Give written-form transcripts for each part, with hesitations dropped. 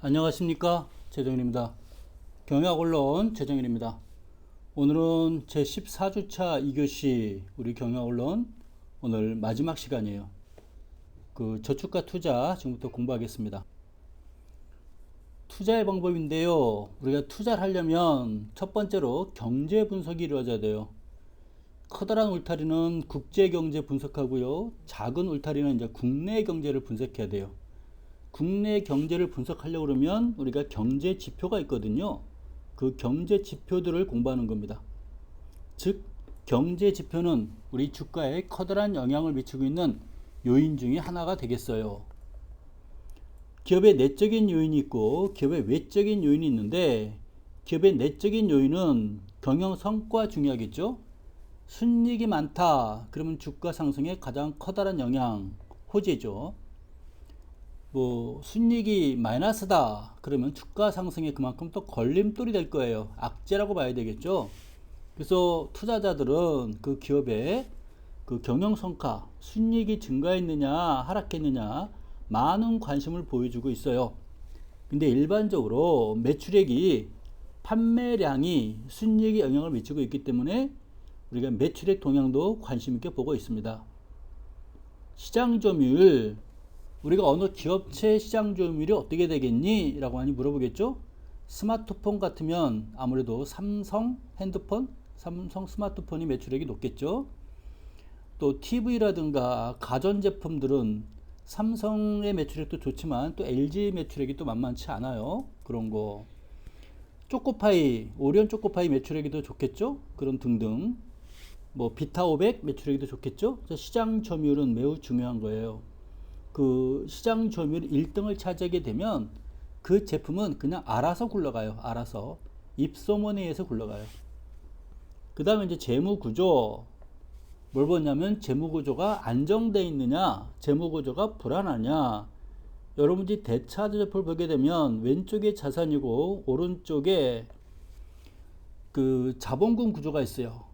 안녕하십니까, 최정일입니다. 경영언론 최정일입니다. 오늘은 제 14주차 2교시 우리 경영언론 오늘 마지막 시간이에요. 저축과 투자 지금부터 공부하겠습니다. 투자의 방법인데요, 우리가 투자를 하려면 첫 번째로 경제 분석이 이루어져야 돼요. 커다란 울타리는 국제 경제 분석하고요, 작은 울타리는 이제 국내 경제를 분석해야 돼요. 국내 경제를 분석하려고 그러면 우리가 경제 지표가 있거든요. 그 경제 지표들을 공부하는 겁니다. 즉, 경제 지표는 우리 주가에 커다란 영향을 미치고 있는 요인 중에 하나가 되겠어요. 기업의 내적인 요인이 있고 기업의 외적인 요인이 있는데, 기업의 내적인 요인은 경영 성과 중요하겠죠. 순이익이 많다 그러면 주가 상승에 가장 커다란 영향, 호재죠. 순이익이 마이너스다 그러면 주가 상승에 그만큼 또 걸림돌이 될 거예요. 악재라고 봐야 되겠죠. 그래서 투자자들은 그 기업의 그 경영 성과, 순이익이 증가했느냐 하락했느냐 많은 관심을 보여주고 있어요. 근데 일반적으로 매출액이, 판매량이 순이익에 영향을 미치고 있기 때문에 우리가 매출액 동향도 관심 있게 보고 있습니다. 시장 점유율, 우리가 어느 기업체 시장 점유율이 어떻게 되겠니? 라고 많이 물어보겠죠. 스마트폰 같으면 아무래도 삼성 핸드폰, 삼성 스마트폰이 매출액이 높겠죠. 또 TV라든가 가전제품들은 삼성의 매출액도 좋지만 또 LG 매출액이 또 만만치 않아요. 그런 거. 초코파이, 오리온 초코파이 매출액이 더 좋겠죠. 그런 등등. 비타500 매출액이 더 좋겠죠. 시장 점유율은 매우 중요한 거예요. 그 시장 점유율 1등을 차지하게 되면 그 제품은 그냥 알아서 굴러가요. 알아서 입소문에 의해서 굴러가요. 그 다음에 이제 재무구조, 뭘 보냐면 재무구조가 안정되어 있느냐, 재무구조가 불안하냐. 여러분들이 대차트를 보게 되면 왼쪽에 자산이고 오른쪽에 그 자본금 구조가 있어요.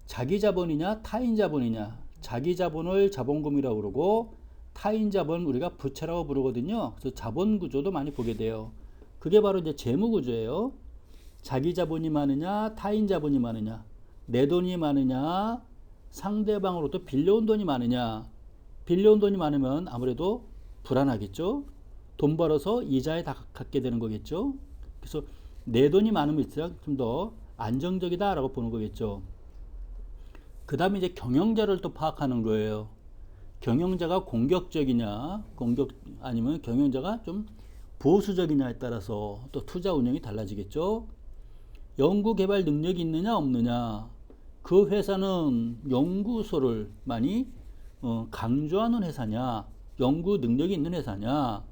자기 자본이냐 타인 자본이냐. 자기 자본을 자본금이라고 그러고 타인 자본 우리가 부채라고 부르거든요. 그래서 자본 구조도 많이 보게 돼요. 그게 바로 이제 재무 구조예요. 자기 자본이 많으냐, 타인 자본이 많으냐, 내 돈이 많으냐, 상대방으로부터 빌려온 돈이 많으냐. 빌려온 돈이 많으면 아무래도 불안하겠죠. 돈 벌어서 이자에 다 갖게 되는 거겠죠. 그래서 내 돈이 많으면 좀 더 안정적이다라고 보는 거겠죠. 그 다음에 이제 경영자를 또 파악하는 거예요. 경영자가 공격적이냐, 아니면 경영자가 좀 보수적이냐에 따라서 또 투자 운영이 달라지겠죠. 연구개발 능력이 있느냐 없느냐. 그 회사는 연구소를 많이 강조하는 회사냐, 연구 능력이 있는 회사냐.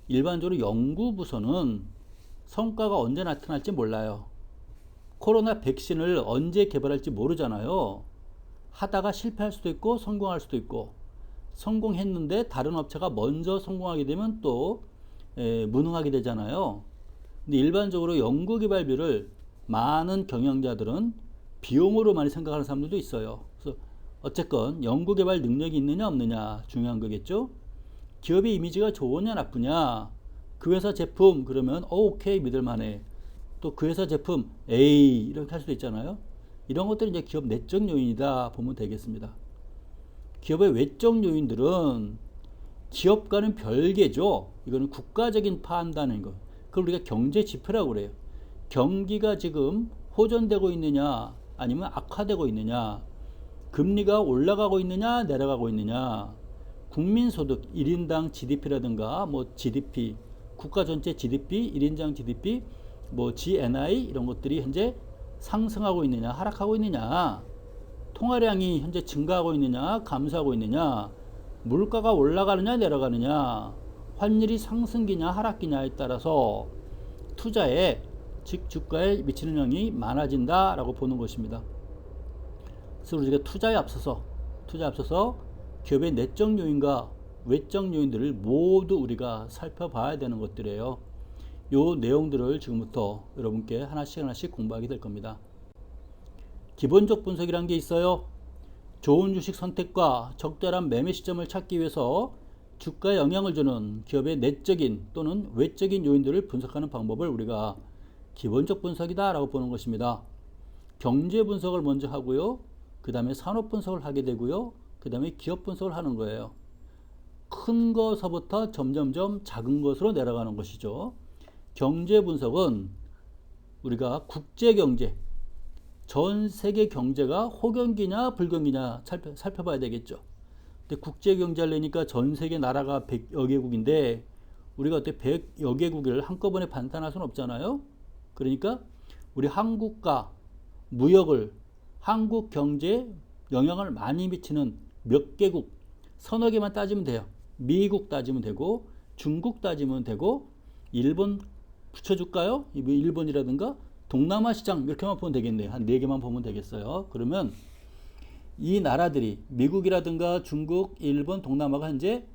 일반적으로 연구부서는 성과가 언제 나타날지 몰라요. 코로나 백신을 언제 개발할지 모르잖아요. 하다가 실패할 수도 있고 성공할 수도 있고, 성공했는데 다른 업체가 먼저 성공하게 되면 또 무능하게 되잖아요. 근데 일반적으로 연구개발비를 많은 경영자들은 비용으로 많이 생각하는 사람들도 있어요. 그래서 어쨌건 연구개발 능력이 있느냐 없느냐 중요한 거겠죠. 기업의 이미지가 좋으냐 나쁘냐. 그 회사 제품 그러면 오케이 믿을만해. 또 그 회사 제품 에이 이렇게 할 수도 있잖아요. 이런 것들이 이제 기업 내적 요인이다 보면 되겠습니다. 기업의 외적 요인들은 기업과는 별개죠. 이거는 국가적인 판단인 거. 그걸 우리가 경제 지표라고 그래요. 경기가 지금 호전되고 있느냐 아니면 악화되고 있느냐, 금리가 올라가고 있느냐 내려가고 있느냐, 국민소득 1인당 GDP라든가 GDP, 국가 전체 GDP, 1인당 GDP, GNI 이런 것들이 현재 상승하고 있느냐 하락하고 있느냐, 통화량이 현재 증가하고 있느냐 감소하고 있느냐, 물가가 올라가느냐 내려가느냐, 환율이 상승기냐 하락기냐에 따라서 투자에, 즉 주가에 미치는 영향이 많아진다라고 보는 것입니다. 그래서 우리가 투자에 앞서서 기업의 내적 요인과 외적 요인들을 모두 우리가 살펴봐야 되는 것들이에요. 요 내용들을 지금부터 여러분께 하나씩 공부하게 될 겁니다. 기본적 분석이란 게 있어요. 좋은 주식 선택과 적절한 매매 시점을 찾기 위해서 주가에 영향을 주는 기업의 내적인 또는 외적인 요인들을 분석하는 방법을 우리가 기본적 분석이다라고 보는 것입니다. 경제 분석을 먼저 하고요. 그 다음에 산업 분석을 하게 되고요. 그 다음에 기업 분석을 하는 거예요. 큰 것서부터 점점점 작은 것으로 내려가는 것이죠. 경제 분석은 우리가 국제 경제, 전 세계 경제가 호경기냐 불경기냐 살펴봐야 되겠죠. 근데 국제 경제를 내니까 전 세계 나라가 100여 개국인데 우리가 어떻게 100여 개국을 한꺼번에 반탄할 수는 없잖아요. 그러니까 우리 한국과 무역을 한국 경제에 영향을 많이 미치는 몇 개국, 서너 개만 따지면 돼요. 미국 따지면 되고 중국 따지면 되고 일본 붙여줄까요? 일본이라든가 동남아 시장 이렇게만 보면 되겠네요. 한 4개만 보면 되겠어요. 그러면 이 나라들이 미국이라든가 중국, 일본, 동남아가 현재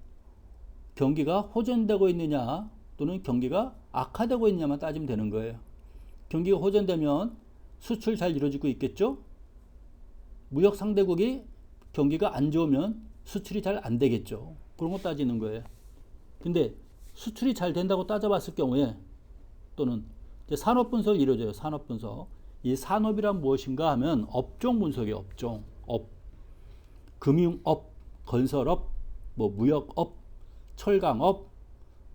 경기가 호전되고 있느냐 또는 경기가 악화되고 있느냐만 따지면 되는 거예요. 경기가 호전되면 수출 잘 이루어지고 있겠죠? 무역 상대국이 경기가 안 좋으면 수출이 잘 안 되겠죠. 그런 거 따지는 거예요. 근데 수출이 잘 된다고 따져봤을 경우에 또는 이제 산업 분석이 이루어져요. 산업 분석. 이 산업이란 무엇인가 하면 업종 분석이에요. 업종. 업. 금융업, 건설업, 뭐 무역업, 철강업,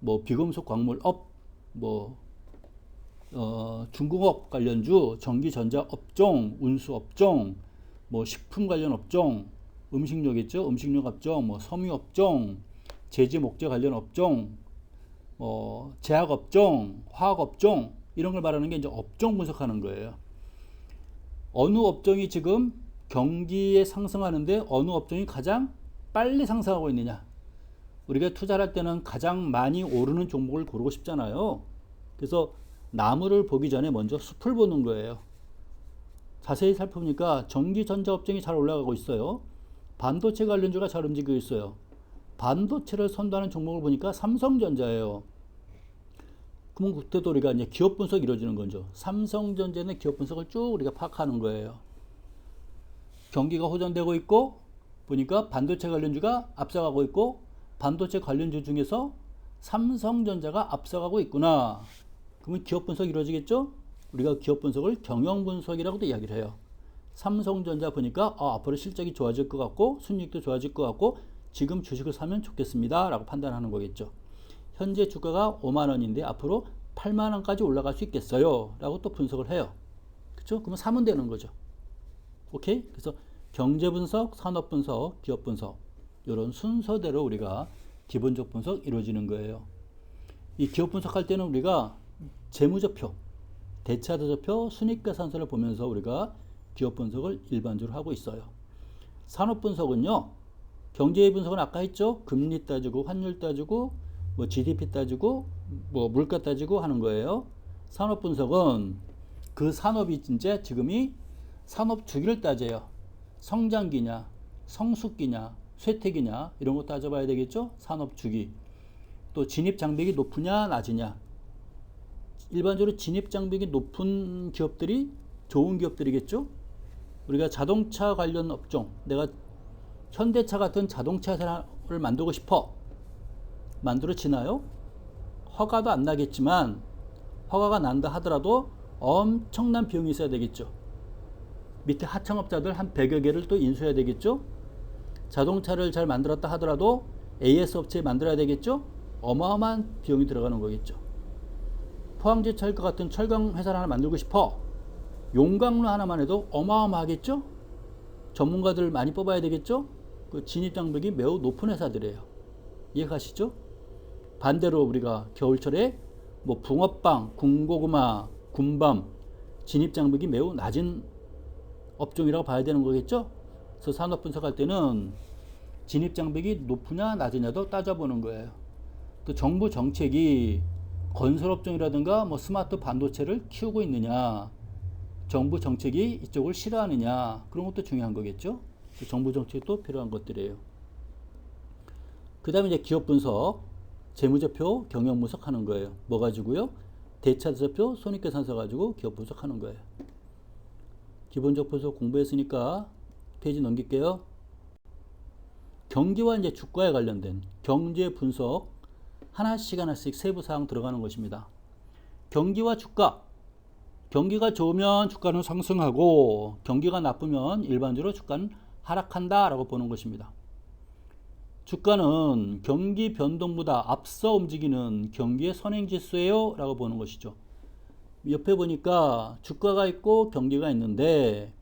뭐 비금속 광물업, 뭐 중공업 관련주, 전기전자 업종, 운수 업종, 뭐 식품 관련 업종, 음식료 있죠? 음식료 업종, 뭐 섬유 업종, 제지 목재 관련 업종, 제약 업종, 화학 업종 이런 걸 말하는 게 이제 업종 분석하는 거예요. 어느 업종이 지금 경기에 상승하는데 어느 업종이 가장 빨리 상승하고 있느냐. 우리가 투자를 할 때는 가장 많이 오르는 종목을 고르고 싶잖아요. 그래서 나무를 보기 전에 먼저 숲을 보는 거예요. 자세히 살펴보니까 전기 전자 업종이 잘 올라가고 있어요. 반도체 관련주가 잘 움직이고 있어요. 반도체를 선도하는 종목을 보니까 삼성전자예요. 그럼 그때도 우리가 이제 기업 분석이 이루어지는 거죠. 삼성전자의 기업 분석을 쭉 우리가 파악하는 거예요. 경기가 호전되고 있고 보니까 반도체 관련주가 앞서가고 있고 반도체 관련주 중에서 삼성전자가 앞서가고 있구나. 그러면 기업 분석이 이루어지겠죠? 우리가 기업 분석을 경영 분석이라고도 이야기를 해요. 삼성전자 보니까 앞으로 실적이 좋아질 것 같고 순이익도 좋아질 것 같고 지금 주식을 사면 좋겠습니다 라고 판단하는 거겠죠. 현재 주가가 5만 원인데 앞으로 8만 원까지 올라갈 수 있겠어요 라고 또 분석을 해요. 그렇죠? 그러면 사면 되는 거죠. 오케이? 그래서 경제 분석, 산업 분석, 기업 분석 이런 순서대로 우리가 기본적 분석 이루어지는 거예요. 이 기업 분석할 때는 우리가 재무제표, 대차대조표, 순이익계산서를 보면서 우리가 기업 분석을 일반적으로 하고 있어요. 산업 분석은요. 경제 분석은 아까 했죠. 금리 따지고 환율 따지고 뭐 GDP 따지고 뭐 물가 따지고 하는 거예요. 산업 분석은 그 산업이 진짜 지금이 산업 주기를 따져요. 성장기냐, 성숙기냐, 쇠퇴기냐 이런 거 따져봐야 되겠죠. 산업 주기. 또 진입 장벽이 높으냐 낮으냐. 일반적으로 진입 장벽이 높은 기업들이 좋은 기업들이겠죠. 우리가 자동차 관련 업종, 내가 현대차 같은 자동차 회사를 만들고 싶어. 만들어지나요? 허가도 안 나겠지만 허가가 난다 하더라도 엄청난 비용이 있어야 되겠죠. 밑에 하청업자들 한 100여 개를 또 인수해야 되겠죠. 자동차를 잘 만들었다 하더라도 AS 업체에 만들어야 되겠죠. 어마어마한 비용이 들어가는 거겠죠. 포항제철과 같은 철강 회사를 하나 만들고 싶어. 용광로 하나만 해도 어마어마하겠죠. 전문가들 많이 뽑아야 되겠죠. 그 진입 장벽이 매우 높은 회사들이에요. 이해가시죠? 반대로 우리가 겨울철에 뭐 붕어빵, 군고구마, 군밤 진입 장벽이 매우 낮은 업종이라고 봐야 되는 거겠죠? 그래서 산업 분석할 때는 진입 장벽이 높으냐 낮으냐도 따져보는 거예요. 또 정부 정책이 건설업종이라든가 뭐 스마트 반도체를 키우고 있느냐, 정부 정책이 이쪽을 싫어하느냐 그런 것도 중요한 거겠죠. 정부 정책도 필요한 것들이에요. 그 다음에 이제 기업 분석, 재무제표, 경영 분석하는 거예요. 뭐 가지고요? 대차대조표, 손익계산서 가지고 기업 분석하는 거예요. 기본적 분석 공부했으니까 페이지 넘길게요. 경기와 이제 주가에 관련된 경제 분석 하나씩 세부 사항 들어가는 것입니다. 경기와 주가. 경기가 좋으면 주가는 상승하고 경기가 나쁘면 일반적으로 주가는 하락한다라고 보는 것입니다. 주가는 경기 변동보다 앞서 움직이는 경기의 선행지수예요 라고 보는 것이죠. 옆에 보니까 주가가 있고 경기가 있는데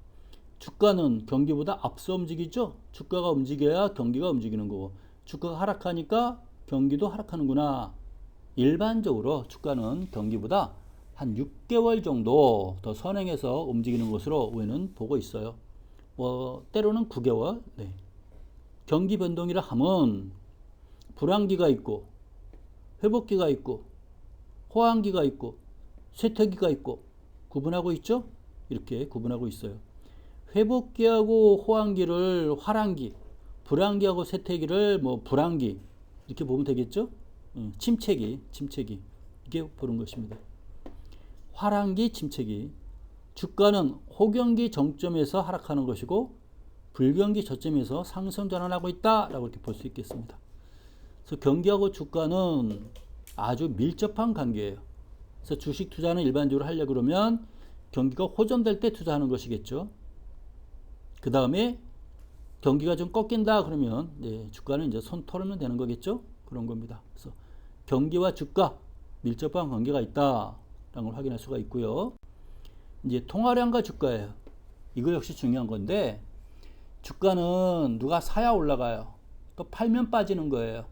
주가는 경기보다 앞서 움직이죠. 주가가 움직여야 경기가 움직이는 거고 주가가 하락하니까 경기도 하락하는구나. 일반적으로 주가는 경기보다 한 6개월 정도 더 선행해서 움직이는 것으로 우리는 보고 있어요. 때로는 9개월. 네. 경기 변동이라 하면 불황기가 있고 회복기가 있고 호황기가 있고 쇠퇴기가 있고 구분하고 있죠? 이렇게 구분하고 있어요. 회복기하고 호황기를 화랑기, 불황기하고 쇠퇴기를 불황기 이렇게 보면 되겠죠? 침체기 이게 보는 것입니다. 화랑기, 침체기. 주가는 호경기 정점에서 하락하는 것이고 불경기 저점에서 상승 전환하고 있다라고 이렇게 볼 수 있겠습니다. 그래서 경기하고 주가는 아주 밀접한 관계예요. 그래서 주식 투자는 일반적으로 하려고 그러면 경기가 호전될 때 투자하는 것이겠죠. 그 다음에 경기가 좀 꺾인다 그러면 주가는 이제 손 털으면 되는 거겠죠. 그런 겁니다. 그래서 경기와 주가 밀접한 관계가 있다라는 걸 확인할 수가 있고요. 이제 통화량과 주가예요. 이거 역시 중요한 건데 주가는 누가 사야 올라가요. 또 팔면 빠지는 거예요.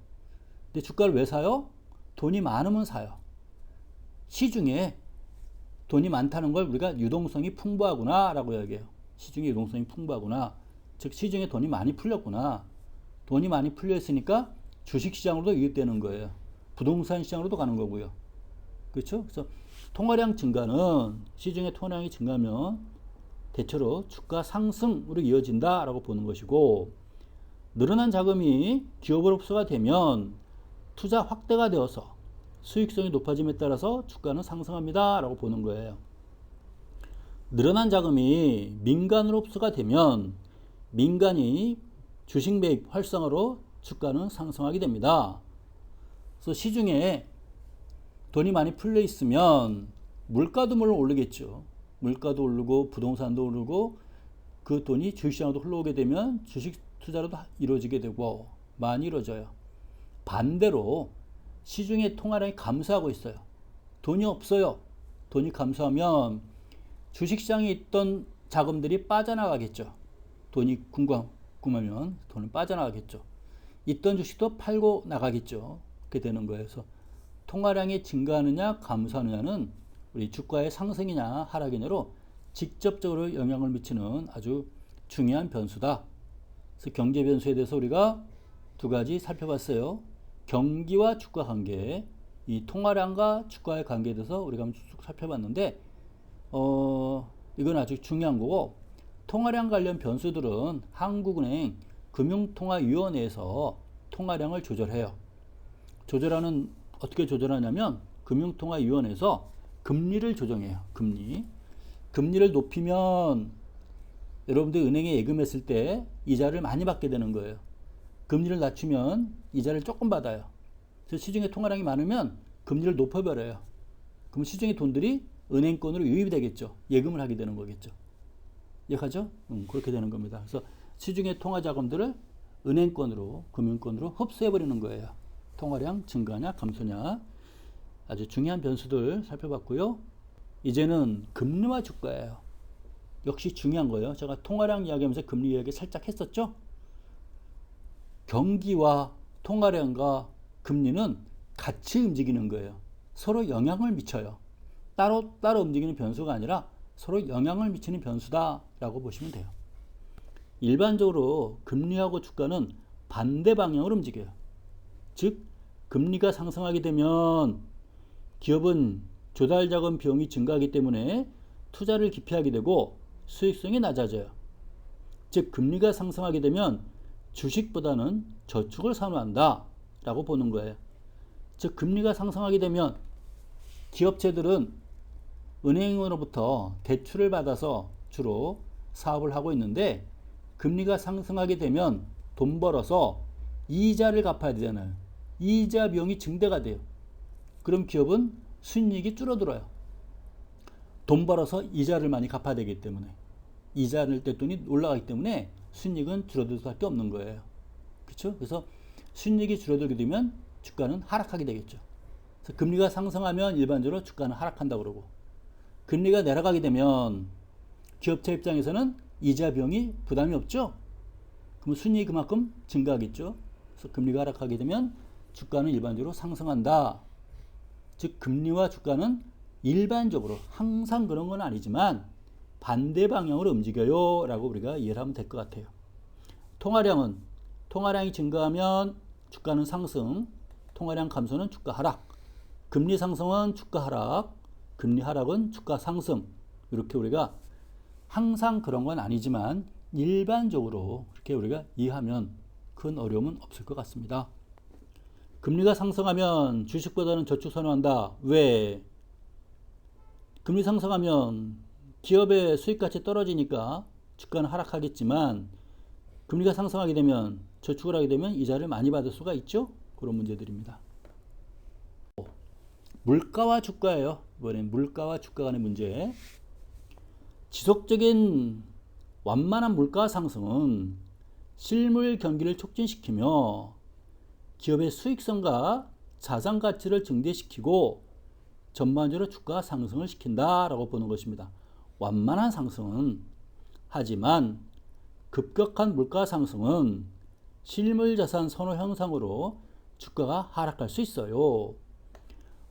근데 주가를 왜 사요? 돈이 많으면 사요. 시중에 돈이 많다는 걸 우리가 유동성이 풍부하구나 라고 얘기해요. 시중에 유동성이 풍부하구나. 즉 시중에 돈이 많이 풀렸구나. 돈이 많이 풀려 있으니까 주식시장으로도 유입되는 거예요. 부동산 시장으로도 가는 거고요. 그렇죠? 그래서 통화량 증가는 시중의 통화량이 증가하면 대체로 주가 상승으로 이어진다라고 보는 것이고 늘어난 자금이 기업으로 흡수가 되면 투자 확대가 되어서 수익성이 높아짐에 따라서 주가는 상승합니다라고 보는 거예요. 늘어난 자금이 민간으로 흡수가 되면 민간이 주식 매입 활성화로 주가는 상승하게 됩니다. 그래서 시중에 돈이 많이 풀려 있으면 물가도 물론 오르겠죠. 물가도 오르고 부동산도 오르고 그 돈이 주식시장으로 흘러오게 되면 주식 투자로도 이루어지게 되고 많이 이루어져요. 반대로 시중의 통화량이 감소하고 있어요. 돈이 없어요. 돈이 감소하면 주식시장에 있던 자금들이 빠져나가겠죠. 돈이 궁금하면 돈은 빠져나가겠죠. 있던 주식도 팔고 나가겠죠. 그렇게 되는 거예요. 그래서 통화량이 증가하느냐 감소하느냐는 우리 주가의 상승이냐 하락이냐로 직접적으로 영향을 미치는 아주 중요한 변수다. 그래서 경제 변수에 대해서 우리가 두 가지 살펴봤어요. 경기와 주가 관계, 이 통화량과 주가의 관계에 대해서 우리가 쭉 살펴봤는데 이건 아주 중요한 거고 통화량 관련 변수들은 한국은행 금융통화위원회에서 통화량을 조절해요. 어떻게 조절하냐면 금융통화위원회에서 금리를 조정해요. 금리를 높이면 여러분들 은행에 예금했을 때 이자를 많이 받게 되는 거예요. 금리를 낮추면 이자를 조금 받아요. 그래서 시중에 통화량이 많으면 금리를 높여버려요. 그럼 시중의 돈들이 은행권으로 유입이 되겠죠. 예금을 하게 되는 거겠죠. 이해하죠? 그렇게 되는 겁니다. 그래서 시중의 통화 자금들을 은행권으로, 금융권으로 흡수해버리는 거예요. 통화량 증가냐, 감소냐. 아주 중요한 변수들 살펴봤고요. 이제는 금리와 주가예요. 역시 중요한 거예요. 제가 통화량 이야기하면서 금리 이야기 살짝 했었죠. 경기와 통화량과 금리는 같이 움직이는 거예요. 서로 영향을 미쳐요. 따로 움직이는 변수가 아니라 서로 영향을 미치는 변수다라고 보시면 돼요. 일반적으로 금리하고 주가는 반대 방향으로 움직여요. 즉 금리가 상승하게 되면 기업은 조달 자금 비용이 증가하기 때문에 투자를 기피하게 되고 수익성이 낮아져요. 즉 금리가 상승하게 되면 주식보다는 저축을 선호한다 라고 보는 거예요. 즉 금리가 상승하게 되면 기업체들은 은행으로부터 대출을 받아서 주로 사업을 하고 있는데 금리가 상승하게 되면 돈 벌어서 이자를 갚아야 되잖아요. 이자 비용이 증대가 돼요. 그럼 기업은 순이익이 줄어들어요. 돈 벌어서 이자를 많이 갚아야 되기 때문에, 이자를 냈더니 올라가기 때문에 순이익은 줄어들 수밖에 없는 거예요. 그렇죠? 그래서 순이익이 줄어들게 되면 주가는 하락하게 되겠죠. 그래서 금리가 상승하면 일반적으로 주가는 하락한다고 그러고, 금리가 내려가게 되면 기업체 입장에서는 이자 비용이 부담이 없죠. 그럼 순이익이 그만큼 증가하겠죠. 그래서 금리가 하락하게 되면 주가는 일반적으로 상승한다. 즉 금리와 주가는 일반적으로 항상 그런 건 아니지만 반대 방향으로 움직여요 라고 우리가 이해를 하면 될 것 같아요. 통화량이 증가하면 주가는 상승, 통화량 감소는 주가 하락, 금리 상승은 주가 하락, 금리 하락은 주가 상승. 이렇게 우리가 항상 그런 건 아니지만 일반적으로 이렇게 우리가 이해하면 큰 어려움은 없을 것 같습니다. 금리가 상승하면 주식보다는 저축 선호한다. 왜? 금리 상승하면 기업의 수익가치 떨어지니까 주가는 하락하겠지만, 금리가 상승하게 되면 저축을 하게 되면 이자를 많이 받을 수가 있죠. 그런 문제들입니다. 물가와 주가예요. 이번엔 물가와 주가 간의 문제. 지속적인 완만한 물가 상승은 실물 경기를 촉진시키며 기업의 수익성과 자산 가치를 증대시키고 전반적으로 주가 상승을 시킨다라고 보는 것입니다. 완만한 상승은, 하지만 급격한 물가 상승은 실물 자산 선호 현상으로 주가가 하락할 수 있어요.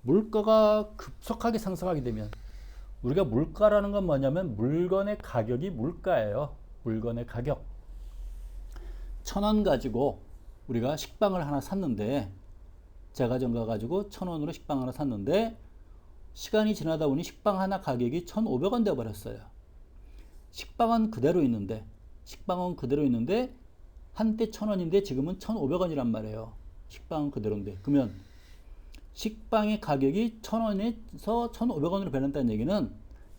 물가가 급속하게 상승하게 되면, 우리가 물가라는 건 뭐냐면 물건의 가격이 물가예요. 물건의 가격. 1,000원 가지고 우리가 식빵을 하나 샀는데, 제과점 가가지고 1,000원으로 식빵 하나 샀는데 시간이 지나다 보니 식빵 하나 가격이 1,500원 되어버렸어요. 식빵은 그대로 있는데 한때 1,000원인데 지금은 1,500원이란 말이에요. 식빵은 그대로인데. 그러면 식빵의 가격이 1,000원에서 1,500원으로 변했다는 얘기는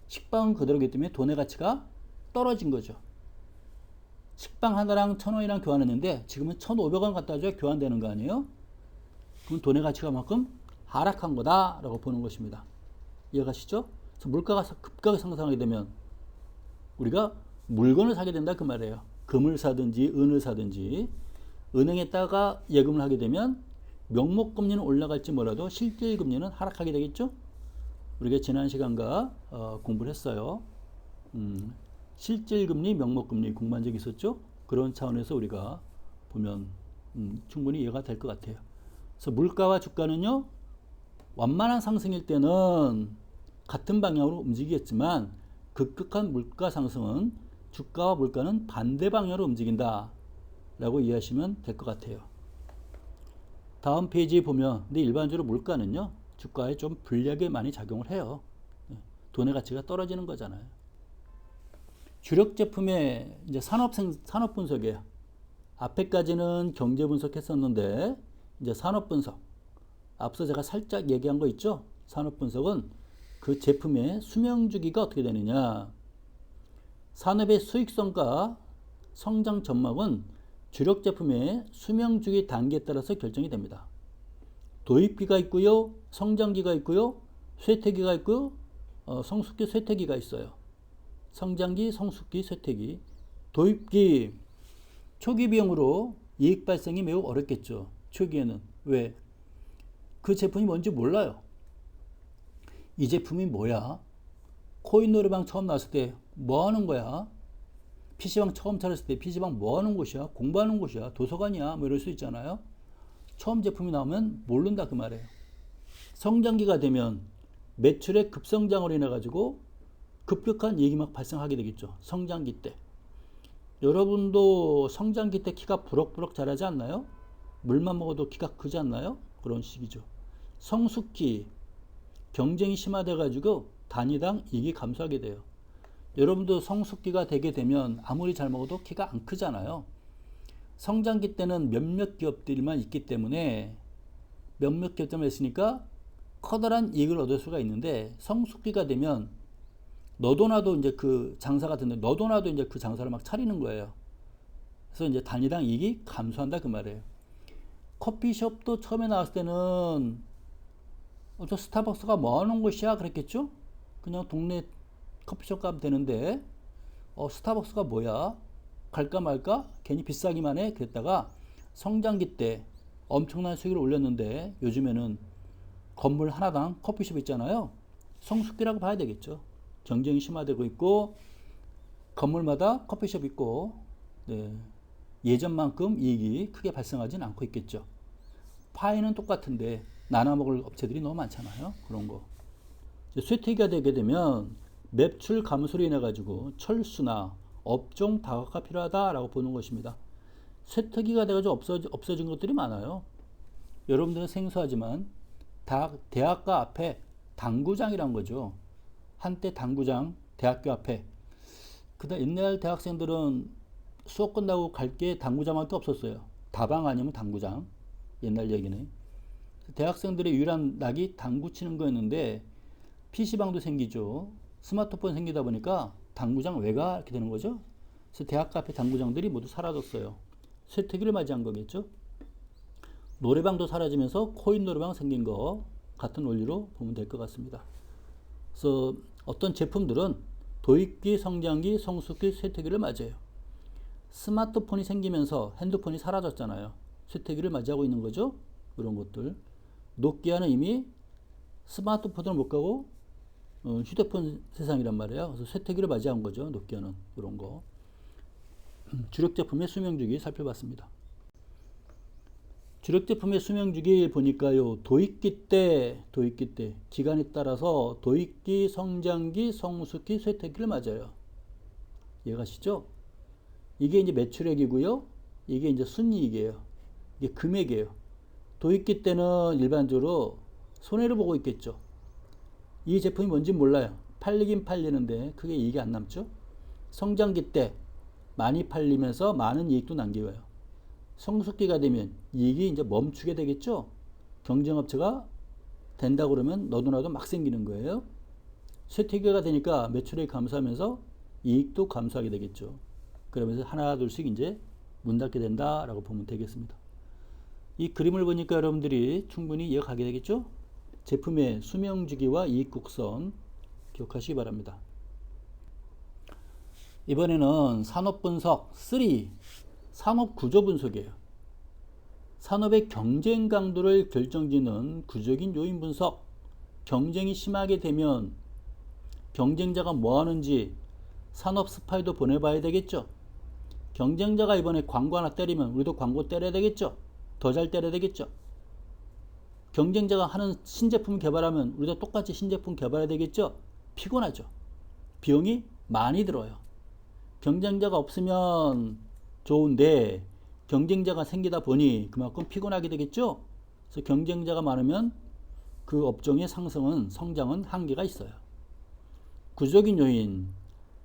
식빵은 그대로이기 때문에 돈의 가치가 떨어진 거죠. 식빵 하나랑 1,000원이랑 교환했는데 지금은 1,500원 갖다 줘야 교환되는 거 아니에요? 그럼 돈의 가치가 만큼 하락한 거다라고 보는 것입니다. 이해가시죠? 그래서 물가가 급격하게 상승하게 되면 우리가 물건을 사게 된다 그 말이에요. 금을 사든지 은을 사든지, 은행에다가 예금을 하게 되면 명목금리는 올라갈지 몰라도 실질금리는 하락하게 되겠죠? 우리가 지난 시간과 공부를 했어요. 실질금리, 명목금리 공부한 적이 있었죠? 그런 차원에서 우리가 보면 충분히 이해가 될 것 같아요. 그래서 물가와 주가는요, 완만한 상승일 때는 같은 방향으로 움직이겠지만 급격한 물가 상승은 주가와 물가는 반대 방향으로 움직인다 라고 이해하시면 될 것 같아요. 다음 페이지에 보면, 근데 일반적으로 물가는요 주가에 좀 불리하게 많이 작용을 해요. 돈의 가치가 떨어지는 거잖아요. 주력 제품의 이제 산업 분석이에요. 앞에까지는 경제 분석했었는데 이제 산업 분석. 앞서 제가 살짝 얘기한 거 있죠? 산업 분석은 그 제품의 수명 주기가 어떻게 되느냐. 산업의 수익성과 성장 전망은 주력 제품의 수명 주기 단계에 따라서 결정이 됩니다. 도입기가 있고요, 성장기가 있고요, 쇠퇴기가 있고요, 성숙기, 쇠퇴기가 있어요. 성장기, 성숙기, 쇠퇴기. 도입기, 초기 비용으로 이익 발생이 매우 어렵겠죠. 초기에는. 왜? 그 제품이 뭔지 몰라요. 이 제품이 뭐야? 코인 노래방 처음 나왔을 때 뭐 하는 거야? PC방 처음 차렸을 때 PC방 뭐 하는 곳이야? 공부하는 곳이야? 도서관이야? 뭐 이럴 수 있잖아요. 처음 제품이 나오면 모른다 그 말이에요. 성장기가 되면 매출의 급성장으로 인해 가지고 급격한 이익이 막 발생하게 되겠죠. 성장기 때. 여러분도 성장기 때 키가 부럭부럭 자라지 않나요? 물만 먹어도 키가 크지 않나요? 그런 식이죠. 성숙기, 경쟁이 심화돼 가지고 단위당 이익이 감소하게 돼요. 여러분도 성숙기가 되게 되면 아무리 잘 먹어도 키가 안 크잖아요. 성장기 때는 몇몇 기업들만 있기 때문에, 몇몇 기업들만 있으니까 커다란 이익을 얻을 수가 있는데, 성숙기가 되면 너도 나도 이제 그 장사 같은데 너도 나도 이제 그 장사를 막 차리는 거예요. 그래서 이제 단위당 이익이 감소한다 그 말이에요. 커피숍도 처음에 나왔을 때는 저 스타벅스가 뭐 하는 곳이야 그랬겠죠? 그냥 동네 커피숍 가면 되는데 스타벅스가 뭐야? 갈까 말까? 괜히 비싸기만 해? 그랬다가 성장기 때 엄청난 수익을 올렸는데 요즘에는 건물 하나당 커피숍 있잖아요. 성숙기라고 봐야 되겠죠. 경쟁이 심화되고 있고 건물마다 커피숍 있고 네, 예전만큼 이익이 크게 발생하진 않고 있겠죠. 파이는 똑같은데 나눠 먹을 업체들이 너무 많잖아요. 그런 거. 쇠퇴기가 되게 되면 매출 감소로 인해 가지고 철수나 업종 다각화가 필요하다라고 보는 것입니다. 쇠퇴기가 돼가지고 없어진 것들이 많아요. 여러분들은 생소하지만 대학가 앞에 당구장이란 거죠. 한때 당구장, 대학교 앞에. 그다음 옛날 대학생들은 수업 끝나고 갈 게 당구장밖에 없었어요. 다방 아니면 당구장. 옛날 얘기네. 대학생들의 유일한 낙이 당구 치는 거였는데 PC방도 생기죠. 스마트폰 생기다 보니까 당구장 왜가 이렇게 되는 거죠. 그래서 대학가 앞에 당구장들이 모두 사라졌어요. 쇠퇴기를 맞이한 거겠죠. 노래방도 사라지면서 코인 노래방 생긴 거 같은 원리로 보면 될 것 같습니다. 그래서 어떤 제품들은 도입기, 성장기, 성숙기, 쇠퇴기를 맞이해요. 스마트폰이 생기면서 핸드폰이 사라졌잖아요. 쇠퇴기를 맞이하고 있는 거죠. 이런 것들. 노키아는 이미 스마트폰을 못 가고 휴대폰 세상이란 말이에요. 그래서 쇠퇴기를 맞이한 거죠. 노키아는 이런 거. 주력 제품의 수명주기 살펴봤습니다. 주력 제품의 수명주기 보니까요. 도입기 때 기간에 따라서 도입기, 성장기, 성숙기, 쇠퇴기를 맞아요. 이해가시죠? 이게 이제 매출액이고요. 이게 이제 순이익이에요. 이게 금액이에요. 도입기 때는 일반적으로 손해를 보고 있겠죠. 이 제품이 뭔지 몰라요. 팔리긴 팔리는데 크게 이익이 안 남죠. 성장기 때 많이 팔리면서 많은 이익도 남겨요. 성숙기가 되면 이익이 이제 멈추게 되겠죠. 경쟁업체가 된다 그러면 너도 나도 막 생기는 거예요. 쇠퇴기가 되니까 매출액이 감소하면서 이익도 감소하게 되겠죠. 그러면서 하나 둘씩 이제 문 닫게 된다라고 보면 되겠습니다. 이 그림을 보니까 여러분들이 충분히 이해가게 되겠죠. 제품의 수명주기와 이익곡선 기억하시기 바랍니다. 이번에는 산업분석 3, 산업구조 분석이에요. 산업의 경쟁 강도를 결정짓는 구조적인 요인 분석. 경쟁이 심하게 되면 경쟁자가 뭐 하는지 산업 스파이도 보내봐야 되겠죠. 경쟁자가 이번에 광고 하나 때리면 우리도 광고 때려야 되겠죠. 더 잘 때려야 되겠죠. 경쟁자가 하는 신제품 개발하면 우리도 똑같이 신제품 개발해야 되겠죠. 피곤하죠. 비용이 많이 들어요. 경쟁자가 없으면 좋은데 경쟁자가 생기다 보니 그만큼 피곤하게 되겠죠. 그래서 경쟁자가 많으면 그 업종의 성장은 한계가 있어요. 구조적인 요인,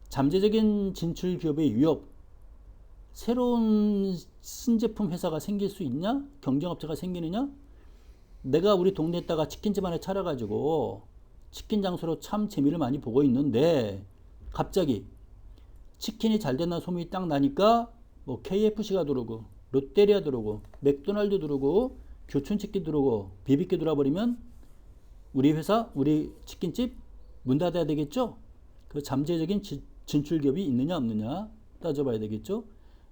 잠재적인 진출 기업의 위협, 새로운 신제품 회사가 생길 수 있냐? 경쟁업체가 생기느냐? 내가 우리 동네에다가 치킨집 하나 차려가지고 치킨 장소로 참 재미를 많이 보고 있는데 갑자기 치킨이 잘 된다는 소문이 딱 나니까 뭐 KFC가 들어오고 롯데리아 들어오고 맥도날드 들어오고 교촌치킨 들어오고 비비큐 들어와버리면 우리 회사, 우리 치킨집 문 닫아야 되겠죠? 그 잠재적인 진출 기업이 있느냐 없느냐 따져봐야 되겠죠?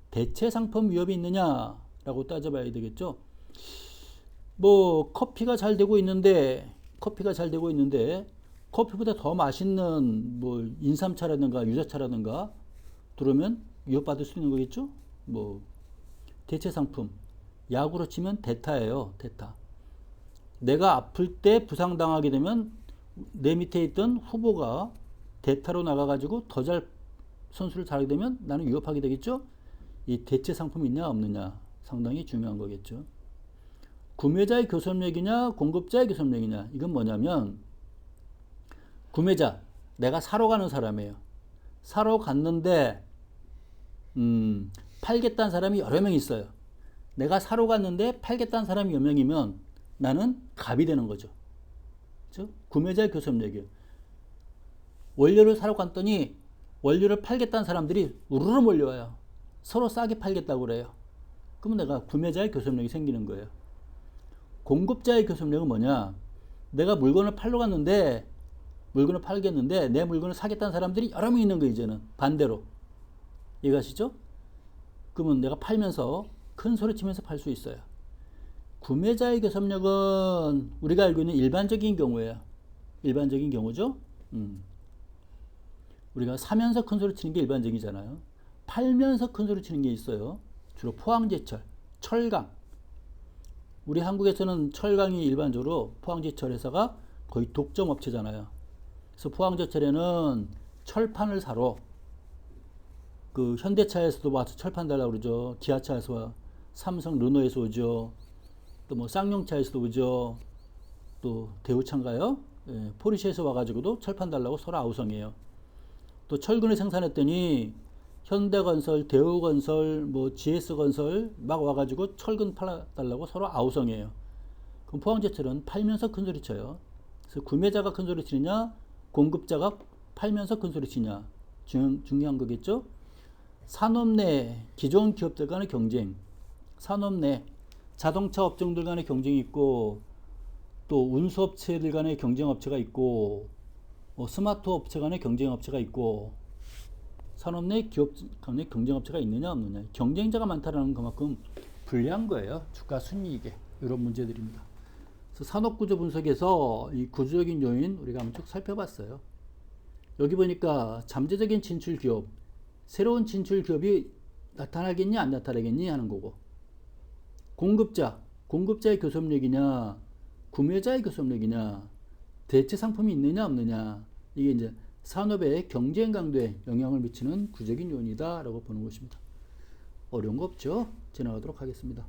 대체 상품 위협이 있느냐라고 따져봐야 되겠죠? 뭐 커피가 잘 되고 있는데 커피보다 더 맛있는 뭐 인삼차라든가 유자차라든가 들어오면 위협받을 수 있는 거겠죠? 뭐 대체 상품 약으로 치면 대타예요. 대타. 내가 아플 때 부상당하게 되면 내 밑에 있던 후보가 대타로 나가가지고 더 잘 선수를 잘하게 되면 나는 위협하게 되겠죠? 이 대체 상품이 있냐 없느냐 상당히 중요한 거겠죠. 구매자의 교섭력이냐 공급자의 교섭력이냐 이건 뭐냐면 구매자 내가 사러 가는 사람이에요. 사러 갔는데 팔겠다는 사람이 여러 명 있어요. 내가 사러 갔는데 팔겠다는 사람이 몇 명이면 나는 갑이 되는 거죠. 그렇죠? 구매자의 교섭력이에요. 원료를 사러 갔더니 원료를 팔겠다는 사람들이 우르르 몰려와요. 서로 싸게 팔겠다고 그래요. 그러면 내가 구매자의 교섭력이 생기는 거예요. 공급자의 교섭력은 뭐냐? 내가 물건을 팔러 갔는데 물건을 팔겠는데 내 물건을 사겠다는 사람들이 여러 명 있는 거예요. 이제는 반대로 이해가시죠? 그러면 내가 팔면서 큰 소리 치면서 팔 수 있어요. 구매자의 교섭력은 우리가 알고 있는 일반적인 경우예요. 일반적인 경우죠. 우리가 사면서 큰 소리 치는 게 일반적이잖아요. 팔면서 큰 소리 치는 게 있어요. 주로 포항제철, 철강. 우리 한국에서는 철강이 일반적으로 포항제철 회사가 거의 독점 업체잖아요. 그래서 포항제철에는 철판을 사러 그 현대차에서도 와서 철판 달라고 그러죠. 기아차에서 삼성 르노에서 오죠. 또 뭐 쌍용차에서도 오죠. 또 대우차인가요? 예, 포르쉐에서 와가지고도 철판 달라고 서로 아우성해요. 또 철근을 생산했더니 현대건설, 대우건설, 뭐 GS건설 막 와가지고 철근 팔아달라고 서로 아우성해요. 그럼 포항제철은 팔면서 큰소리 쳐요. 그래서 구매자가 큰소리 치느냐, 공급자가 팔면서 큰소리 치냐 중요한 거겠죠. 산업 내 기존 기업들 간의 경쟁, 산업 내 자동차 업종들 간의 경쟁이 있고 또 운수업체들 간의 경쟁업체가 있고 스마트 업체 간의 경쟁업체가 있고 산업 내 기업 간의 경쟁업체가 있느냐 없느냐. 경쟁자가 많다는 그만큼 불리한 거예요. 주가 순이익에 이런 문제들입니다. 그래서 산업구조 분석에서 이 구조적인 요인 우리가 한번 쭉 살펴봤어요. 여기 보니까 잠재적인 진출 기업, 새로운 진출 기업이 나타나겠니 안 나타나겠니 하는 거고, 공급자의 교섭력이냐 구매자의 교섭력이냐, 대체 상품이 있느냐 없느냐, 이게 이제 산업의 경쟁 강도에 영향을 미치는 구조적인 요인이다 라고 보는 것입니다. 어려운 거 없죠? 지나가도록 하겠습니다.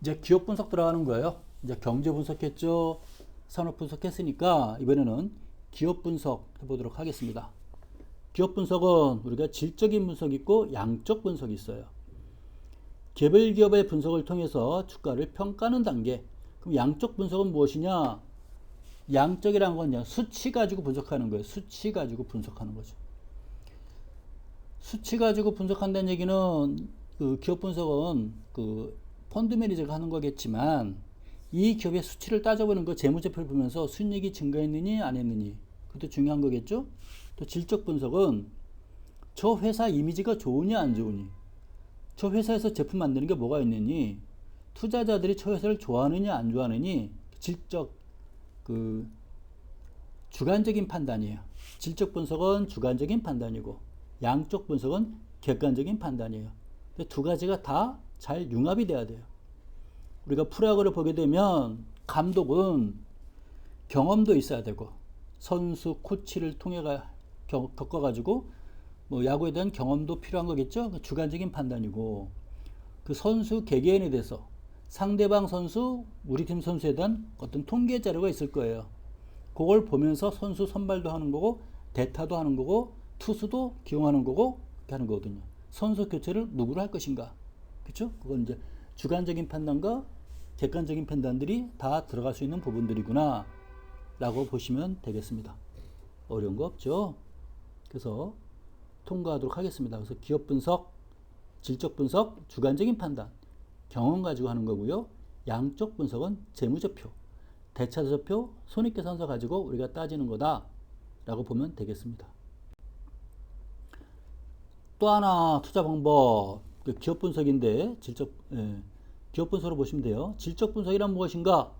이제 기업 분석 들어가는 거예요. 이제 경제 분석했죠, 산업 분석했으니까 이번에는 기업 분석 해보도록 하겠습니다. 기업 분석은 우리가 질적인 분석이 있고 양적 분석이 있어요. 개별 기업의 분석을 통해서 주가를 평가하는 단계. 그럼 양적 분석은 무엇이냐? 양적이란 건 수치 가지고 분석하는 거예요. 수치 가지고 분석하는 거죠. 수치 가지고 분석한다는 얘기는 그 기업 분석은 그 펀드 매니저가 하는 거겠지만 이 기업의 수치를 따져보는 거, 재무제표를 보면서 순이익이 증가했느니 안 했느니, 그것도 중요한 거겠죠. 또 질적 분석은 저 회사 이미지가 좋으냐 안 좋으니, 저 회사에서 제품 만드는 게 뭐가 있느니, 투자자들이 저 회사를 좋아하느냐 안 좋아하느니, 질적 그 주관적인 판단이에요. 질적 분석은 주관적인 판단이고 양적 분석은 객관적인 판단이에요. 두 가지가 다 잘 융합이 돼야 돼요. 우리가 프로야구를 보게 되면 감독은 경험도 있어야 되고 선수 코치를 통해 겪어가지고 뭐 야구에 대한 경험도 필요한 거겠죠. 주관적인 판단이고, 그 선수 개개인에 대해서 상대방 선수, 우리 팀 선수에 대한 어떤 통계 자료가 있을 거예요. 그걸 보면서 선수 선발도 하는 거고 대타도 하는 거고 투수도 기용하는 거고 이렇게 하는 거거든요. 선수 교체를 누구로 할 것인가, 그렇죠? 그건 이제 주관적인 판단과 객관적인 판단들이 다 들어갈 수 있는 부분들이구나 라고 보시면 되겠습니다. 어려운 거 없죠? 그래서 통과하도록 하겠습니다. 그래서 기업 분석, 질적 분석, 주관적인 판단, 경험 가지고 하는 거고요. 양적 분석은 재무제표, 대차저표, 손익계산서 가지고 우리가 따지는 거다 라고 보면 되겠습니다. 또 하나 투자 방법, 기업 분석인데 기업 분석으로 보시면 돼요. 질적 분석이란 무엇인가?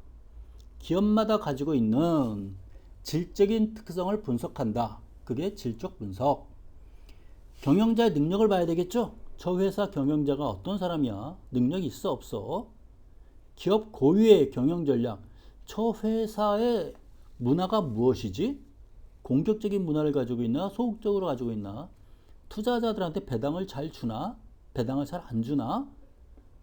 기업마다 가지고 있는 질적인 특성을 분석한다. 그게 질적 분석. 경영자의 능력을 봐야 되겠죠? 저 회사 경영자가 어떤 사람이야? 능력이 있어 없어? 기업 고유의 경영 전략. 저 회사의 문화가 무엇이지? 공격적인 문화를 가지고 있나? 소극적으로 가지고 있나? 투자자들한테 배당을 잘 주나? 배당을 잘 안 주나?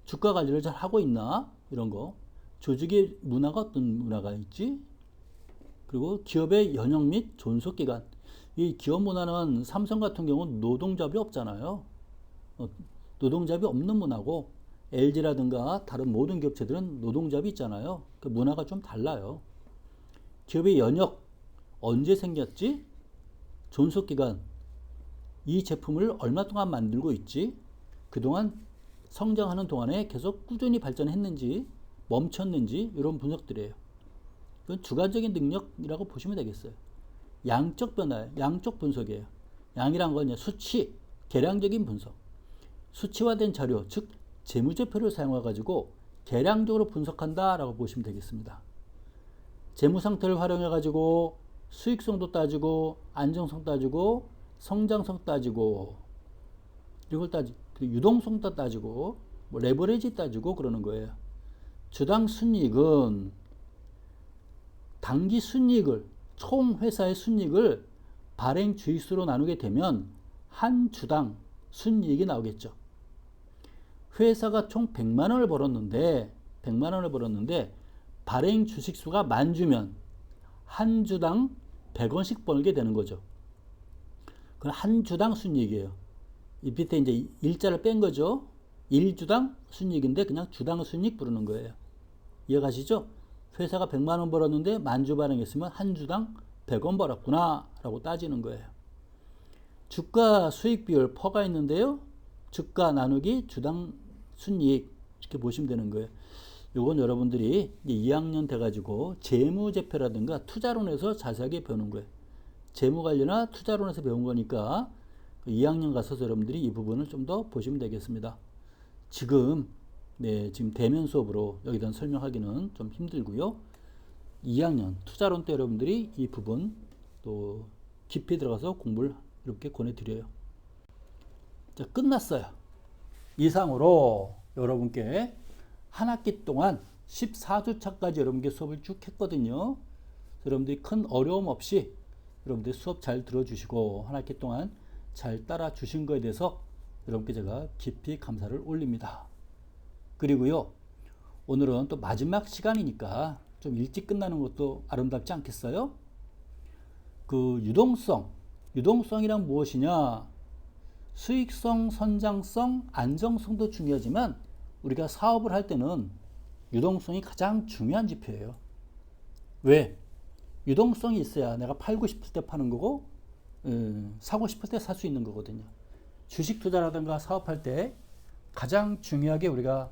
주가 관리를 잘 하고 있나? 이런 거. 조직의 문화가 어떤 문화가 있지? 그리고 기업의 연영 및 존속기간. 이 기업 문화는 삼성 같은 경우는 노동자비 없잖아요. 노동자비 없는 문화고, LG라든가 다른 모든 기업체들은 노동자비 있잖아요. 그 문화가 좀 달라요. 기업의 연역, 언제 생겼지? 존속기간, 이 제품을 얼마 동안 만들고 있지? 그동안 성장하는 동안에 계속 꾸준히 발전했는지, 멈췄는지 이런 분석들이에요. 이건 주관적인 능력이라고 보시면 되겠어요. 양적 변화예요. 양적 분석이에요. 양이란 건 수치, 계량적인 분석. 수치화된 자료, 즉 재무제표를 사용해 가지고 계량적으로 분석한다라고 보시면 되겠습니다. 재무 상태를 활용해 가지고 수익성도 따지고 안정성 따지고 성장성 따지고 이걸 유동성도 따지고 뭐 레버리지 따지고 그러는 거예요. 주당 순이익은 단기 순이익을 총 회사의 순이익을 발행 주익수로 나누게 되면 한 주당 순이익이 나오겠죠. 회사가 총 100만 원을 벌었는데 발행 주식수가 10,000주면 한 주당 100원씩 벌게 되는 거죠. 그럼 한 주당 순이익이에요. 이 밑에 이제 일자를 뺀 거죠. 1주당 순이익인데 그냥 주당 순이익 부르는 거예요. 이해가시죠? 회사가 100만 원 벌었는데 10,000주 발행했으면 한 주당 100원 벌었구나 라고 따지는 거예요. 주가 수익 비율 퍼가 있는데요. 주가 나누기 주당 순이익 이렇게 보시면 되는 거예요. 요건 여러분들이 2학년 돼가지고 재무제표라든가 투자론에서 자세하게 배우는 거예요. 재무 관련이나 투자론에서 배운 거니까 2학년 가서 여러분들이 이 부분을 좀 더 보시면 되겠습니다. 지금 대면 수업으로 여기다 설명하기는 좀 힘들고요. 2학년 투자론 때 여러분들이 이 부분 또 깊이 들어가서 공부를 이렇게 권해드려요. 자, 끝났어요. 이상으로 여러분께 한 학기 동안 14주차까지 여러분께 수업을 쭉 했거든요. 여러분들이 큰 어려움 없이 여러분들 수업 잘 들어주시고 한 학기 동안 잘 따라 주신 거에 대해서 여러분께 제가 깊이 감사를 올립니다. 그리고요, 오늘은 또 마지막 시간이니까 좀 일찍 끝나는 것도 아름답지 않겠어요? 그 유동성이란 무엇이냐? 수익성, 선장성, 안정성도 중요하지만 우리가 사업을 할 때는 유동성이 가장 중요한 지표예요. 왜? 유동성이 있어야 내가 팔고 싶을 때 파는 거고 사고 싶을 때 살 수 있는 거거든요. 주식 투자라든가 사업할 때 가장 중요하게 우리가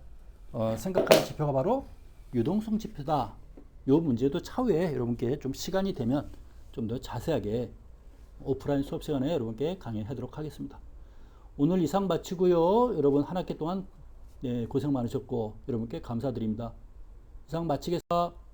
생각하는 지표가 바로 유동성 지표다. 이 문제도 차후에 여러분께 좀 시간이 되면 좀 더 자세하게 오프라인 수업 시간에 여러분께 강의하도록 하겠습니다. 오늘 이상 마치고요. 여러분 한 학기 동안 고생 많으셨고 여러분께 감사드립니다. 이상 마치겠습니다.